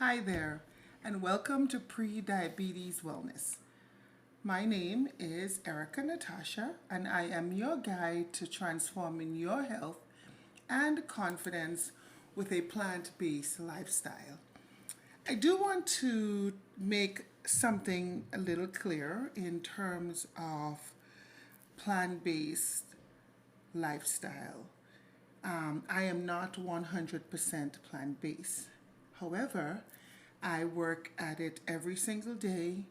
Hi there, and welcome to Pre-Diabetes Wellness. My name is Erica Natasha, and I am your guide to transforming your health and confidence with a plant-based lifestyle. I do want to make something a little clear in terms of plant-based lifestyle. I am not 100% plant based. However, I work at it every single day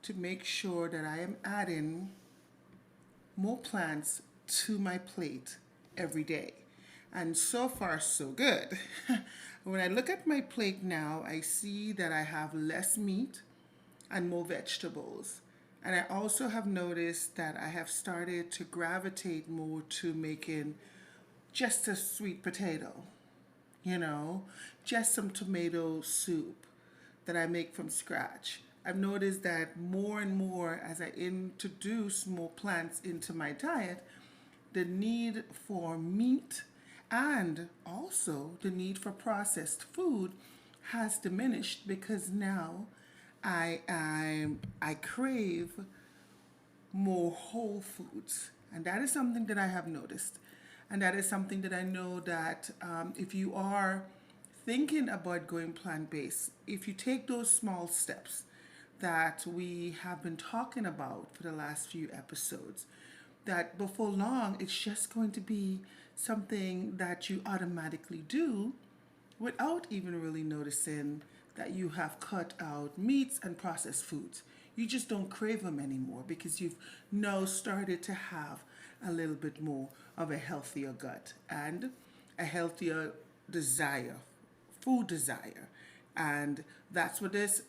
to make sure that I am adding more plants to my plate every day. And so far, so good. When I look at my plate now, I see that I have less meat and more vegetables. And I also have noticed that I have started to gravitate more to making just a sweet potato, you know, just some tomato soup that I make from scratch. I've noticed that more and more as I introduce more plants into my diet, the need for meat and also the need for processed food has diminished because now I crave more whole foods, and that is something that I have noticed, and that is something that I know that if you are thinking about going plant-based, if you take those small steps that we have been talking about for the last few episodes, that before long it's just going to be something that you automatically do without even really noticing that you have cut out meats and processed foods. You just don't crave them anymore because you've now started to have a little bit more of a healthier gut and a healthier desire, food desire. And that's what this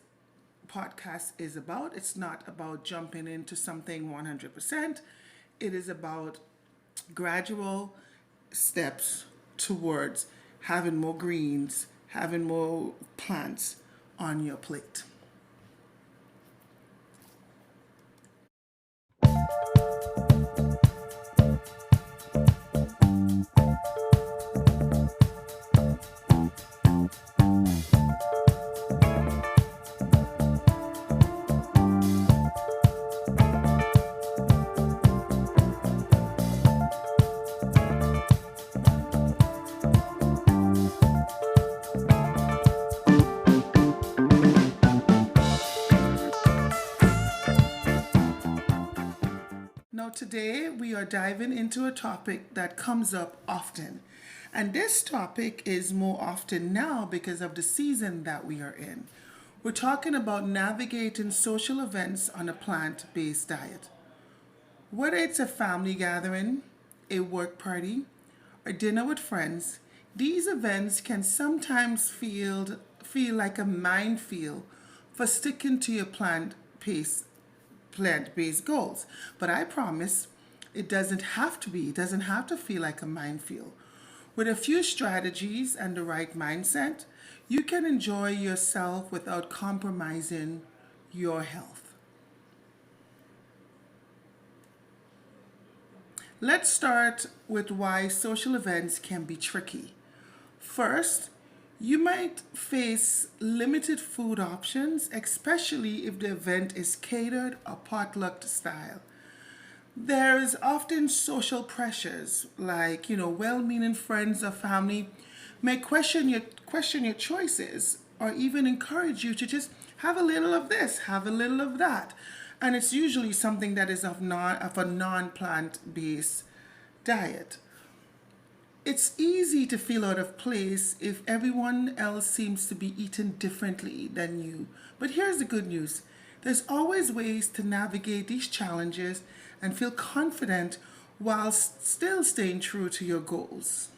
podcast is about. It's not about jumping into something 100%. It is about gradual steps towards having more greens, having more plants on your plate. Now, today we are diving into a topic that comes up often. And this topic is more often now because of the season that we are in. We're talking about navigating social events on a plant based diet. Whether it's a family gathering, a work party, or dinner with friends, these events can sometimes feel like a minefield for sticking to your plant-based goals. But I promise it doesn't have to be. It doesn't have to feel like a minefield. With a few strategies and the right mindset, you can enjoy yourself without compromising your health. Let's start with why social events can be tricky. First, you might face limited food options, especially if the event is catered or potluck style. There's often social pressures, like, well-meaning friends or family may question your choices or even encourage you to just have a little of this, have a little of that. And it's usually something that is of a non-plant-based diet. It's easy to feel out of place if everyone else seems to be eating differently than you. But here's the good news. There's always ways to navigate these challenges and feel confident while still staying true to your goals.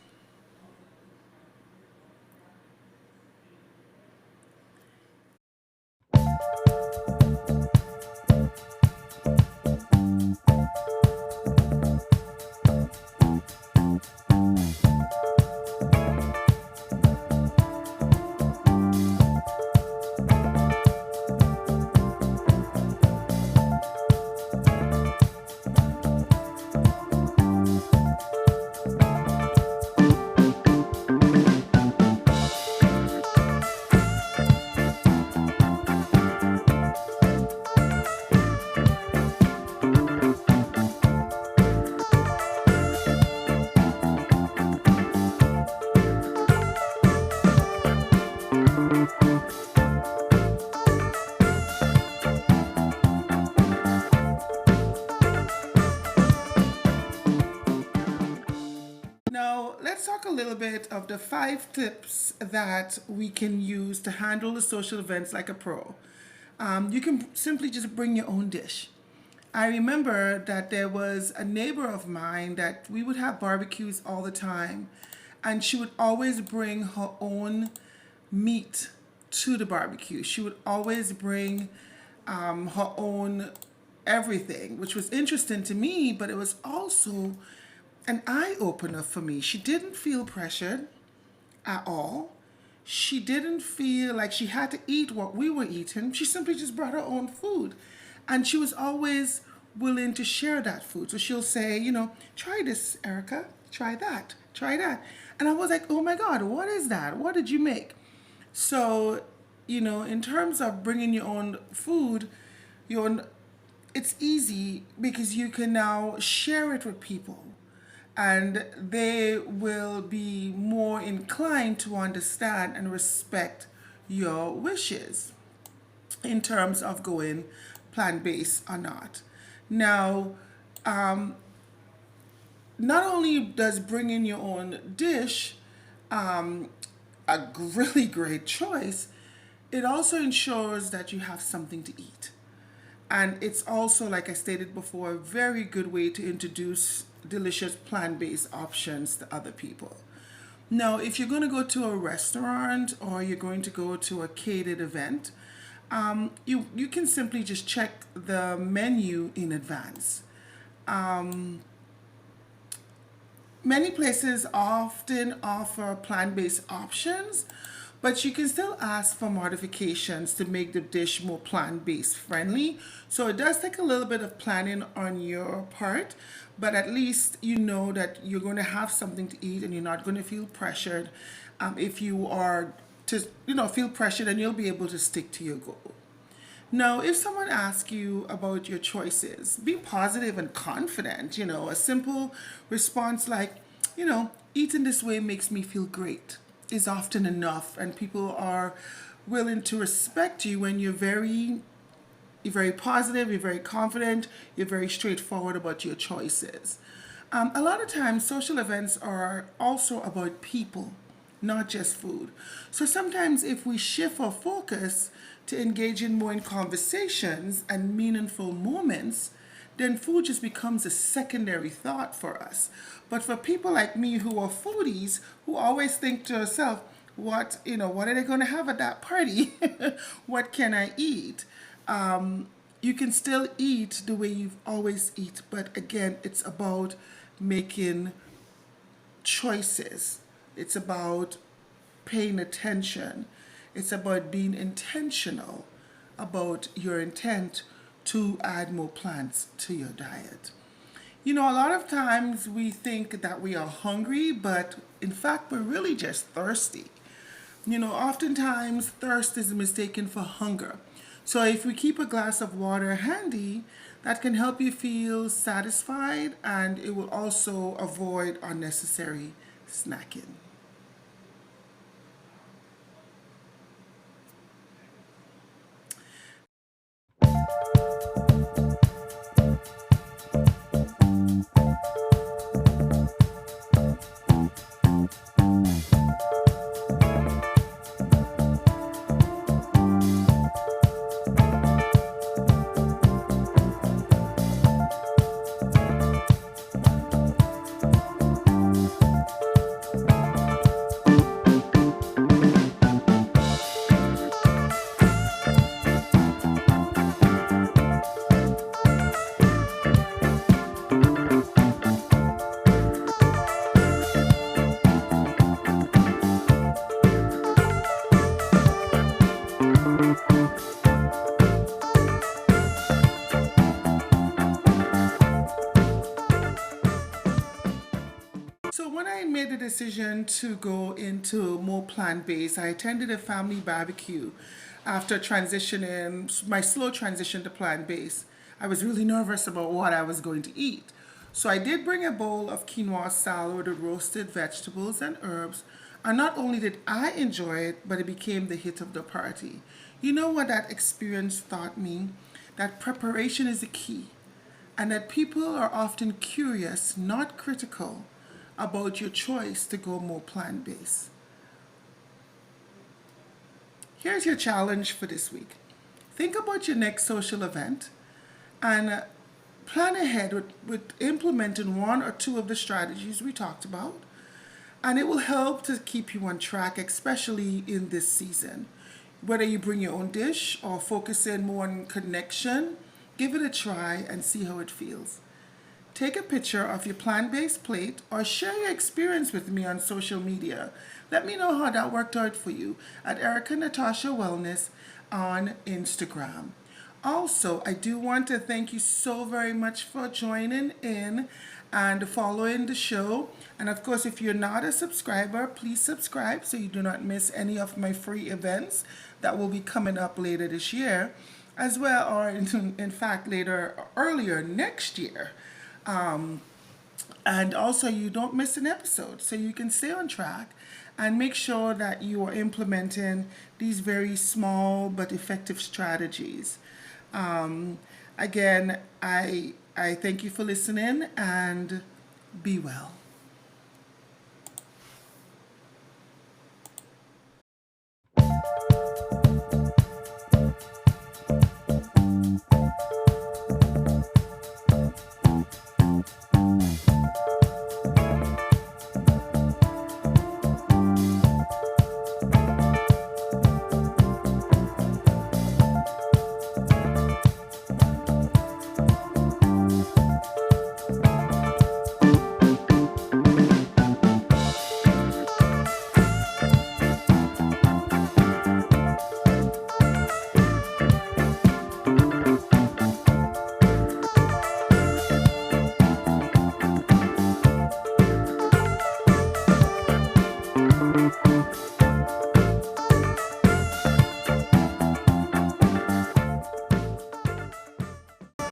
let's talk a little bit of the 5 tips that we can use to handle the social events like a pro. You can simply just bring your own dish. I remember that there was a neighbor of mine that we would have barbecues all the time, and she would always bring her own meat to the barbecue. She would always bring her own everything, which was interesting to me, but it was also an eye opener for me. She didn't feel pressured at all. She didn't feel like she had to eat what we were eating. She simply just brought her own food. And she was always willing to share that food. So she'll say, try this, Erica, try that, try that. And I was like, oh my God, what is that? What did you make? So, in terms of bringing your own food, it's easy because you can now share it with people and they will be more inclined to understand and respect your wishes in terms of going plant-based or not. Now, not only does bringing your own dish a really great choice, it also ensures that you have something to eat. And it's also, like I stated before, a very good way to introduce delicious plant-based options to other people. Now, if you're going to go to a restaurant or you're going to go to a catered event, you can simply just check the menu in advance. Many places often offer plant-based options, but you can still ask for modifications to make the dish more plant-based friendly. So it does take a little bit of planning on your part, but at least you know that you're going to have something to eat and you're not going to feel pressured. If you are to, feel pressured, and you'll be able to stick to your goal. Now, if someone asks you about your choices, be positive and confident. A simple response like, eating this way makes me feel great is often enough, and people are willing to respect you when you're very positive, you're very confident, you're very straightforward about your choices. A lot of times, social events are also about people, not just food. So sometimes if we shift our focus to engaging more in conversations and meaningful moments, then food just becomes a secondary thought for us. But for people like me who are foodies, who always think to ourselves, what are they going to have at that party? What can I eat? You can still eat the way you've always eat, but again, it's about making choices. It's about paying attention. It's about being intentional about your intent to add more plants to your diet. A lot of times we think that we are hungry, but in fact, we're really just thirsty. Oftentimes thirst is mistaken for hunger. So if we keep a glass of water handy, that can help you feel satisfied, and it will also avoid unnecessary snacking. So when I made the decision to go into more plant-based, I attended a family barbecue after transitioning, my slow transition to plant-based. I was really nervous about what I was going to eat. So I did bring a bowl of quinoa salad with roasted vegetables and herbs. And not only did I enjoy it, but it became the hit of the party. You know what that experience taught me? That preparation is the key, and that people are often curious, not critical, about your choice to go more plant-based. Here's your challenge for this week. Think about your next social event and plan ahead with implementing one or two of the strategies we talked about. And it will help to keep you on track, especially in this season. Whether you bring your own dish or focus in more on connection, give it a try and see how it feels. Take a picture of your plant-based plate or share your experience with me on social media. Let me know how that worked out for you at Erica Natasha Wellness on Instagram. Also, I do want to thank you so very much for joining in and following the show. And of course, if you're not a subscriber, please subscribe so you do not miss any of my free events that will be coming up later this year, as well, or in fact, earlier next year. And also, you don't miss an episode, so you can stay on track and make sure that you are implementing these very small but effective strategies. Again, I thank you for listening and be well.